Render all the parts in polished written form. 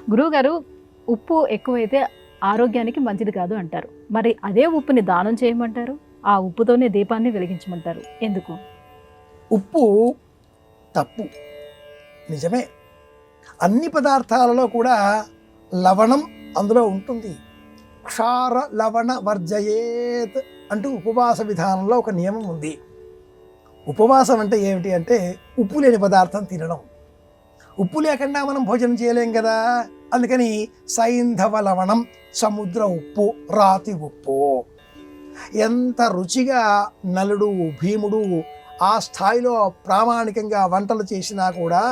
గురువుగారు, ఉప్పు ఎక్కువైతే ఆరోగ్యానికి మంచిది కాదు అంటారు. మరి అదే ఉప్పుని దానం చేయమంటారు. ఆ ఉప్పుతోనే దీపాన్ని వెలిగించమంటారు. ఎందుకు? ఉప్పు తప్పు, నిజమే. అన్ని పదార్థాలలో కూడా లవణం అందులో ఉంటుంది. క్షార లవణ వర్జయేత్ అంటూ ఉపవాస విధానంలో ఒక నియమం ఉంది. ఉపవాసం అంటే ఏమిటి అంటే ఉప్పు లేని పదార్థం తినడం. ఉప్పు లేకుండా మనం భోజనం చేయలేం కదా. అందుకని సైంధవ లవణం, సముద్ర ఉప్పు, రాతి ఉప్పు. ఎంత రుచిగా నలుడు భీముడు ఆ స్థాయిలో ప్రామాణికంగా వంటలు చేసినా కూడా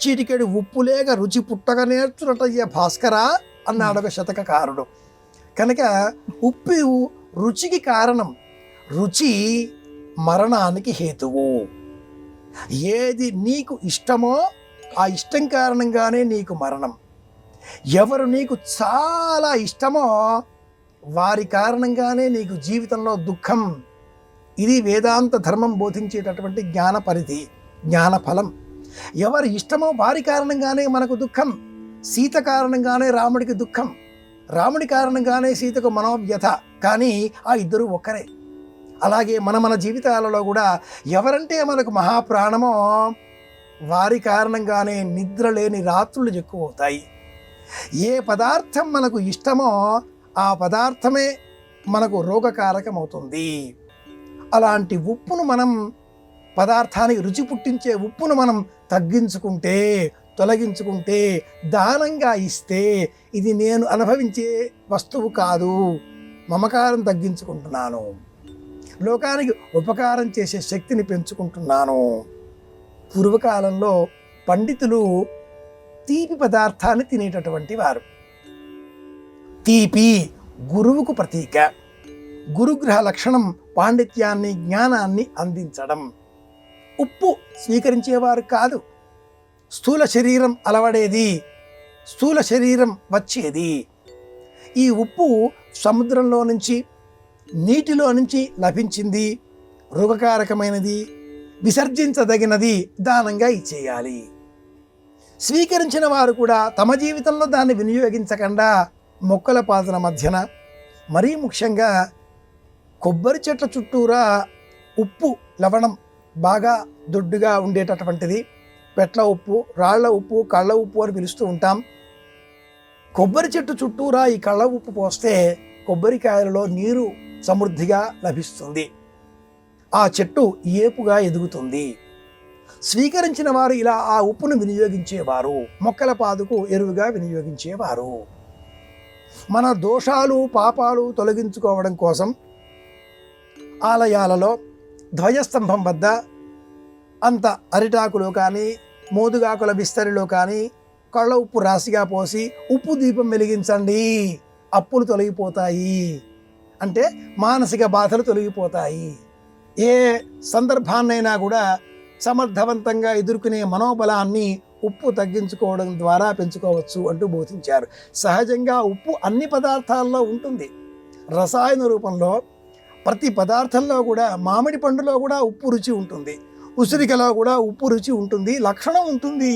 చిటికెడు ఉప్పు లేక రుచి పుట్టక నేర్చునటయ్యే భాస్కరా అన్నాడు ఒక శతకకారుడు. కనుక ఉప్పు రుచికి కారణం, రుచి మరణానికి హేతువు. ఏది నీకు ఇష్టమో ఆ ఇష్టం కారణంగానే నీకు మరణం. ఎవరు నీకు చాలా ఇష్టమో వారి కారణంగానే నీకు జీవితంలో దుఃఖం. ఇది వేదాంత ధర్మం బోధించేటటువంటి జ్ఞాన పరిధి, జ్ఞాన ఫలం. ఎవరి ఇష్టమో వారి కారణంగానే మనకు దుఃఖం. సీత కారణంగానే రాముడికి దుఃఖం, రాముడి కారణంగానే సీతకు మనోవ్యథ. కానీ ఆ ఇద్దరు ఒక్కరే. అలాగే మన జీవితాలలో కూడా ఎవరంటే మనకు మహాప్రాణమో వారి కారణంగానే నిద్ర లేని రాత్రులు ఎక్కువ అవుతాయి. ఏ పదార్థం మనకు ఇష్టమో ఆ పదార్థమే మనకు రోగకారకమవుతుంది. అలాంటి ఉప్పును మనం, పదార్థానికి రుచి పుట్టించే ఉప్పును మనం తగ్గించుకుంటే, తొలగించుకుంటే, దానంగా ఇస్తే, ఇది నేను అనుభవించే వస్తువు కాదు, మమకారం తగ్గించుకుంటున్నాను, లోకానికి ఉపకారం చేసే శక్తిని పెంచుకుంటున్నాను. పూర్వకాలంలో పండితులు తీపి పదార్థాన్ని తినేటటువంటి వారు. తీపి గురువుకు ప్రతీక. గురుగ్రహ లక్షణం పాండిత్యాన్ని, జ్ఞానాన్ని అందించడం. ఉప్పు స్వీకరించేవారు కాదు. స్థూల శరీరం అలవడేది, స్థూల శరీరం వచ్చేది. ఈ ఉప్పు సముద్రంలో నుంచి, నీటిలో నుంచి లభించింది, రోగకారకమైనది, విసర్జించదగినది, దానంగా ఇచ్చేయాలి. స్వీకరించిన వారు కూడా తమ జీవితంలో దాన్ని వినియోగించకుండా మొక్కల పాదుల మధ్యన, మరీ ముఖ్యంగా కొబ్బరి చెట్ల చుట్టూరా ఉప్పు, లవణం బాగా దొడ్డుగా ఉండేటటువంటిది, పెట్ల ఉప్పు, రాళ్ల ఉప్పు, కళ్ళ ఉప్పు అని పిలుస్తూ ఉంటాం. కొబ్బరి చెట్టు చుట్టూరా ఈ కళ్ళ ఉప్పు పోస్తే కొబ్బరికాయలలో నీరు సమృద్ధిగా లభిస్తుంది. ఆ చెట్టు ఏపుగా ఎదుగుతుంది. స్వీకరించిన వారు ఇలా ఆ ఉప్పును వినియోగించేవారు, మొక్కల పాదుకు ఎరువుగా వినియోగించేవారు. మన దోషాలు, పాపాలు తొలగించుకోవడం కోసం ఆలయాలలో ధ్వజస్తంభం వద్ద అంత అరిటాకులో కానీ, మోదుగాకుల బిస్తరిలో కానీ కళ్ళ ఉప్పు రాశిగా పోసి ఉప్పు దీపం వెలిగించండి, అప్పులు తొలగిపోతాయి అంటే మానసిక బాధలు తొలగిపోతాయి. ఏ సందర్భాన్నైనా కూడా సమర్థవంతంగా ఎదుర్కొనే మనోబలాన్ని ఉప్పు తగ్గించుకోవడం ద్వారా పెంచుకోవచ్చు అంటూ బోధించారు. సహజంగా ఉప్పు అన్ని పదార్థాల్లో ఉంటుంది. రసాయన రూపంలో ప్రతి పదార్థంలో కూడా, మామిడి పండులో కూడా ఉప్పు రుచి ఉంటుంది, ఉసిరికలో కూడా ఉప్పు రుచి ఉంటుంది, లక్షణం ఉంటుంది.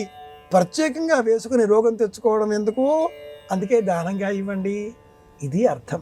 ప్రత్యేకంగా వేసుకుని రోగం తెచ్చుకోవడం ఎందుకు? అందుకే దానంగా ఇవ్వండి, ఇది అర్థం.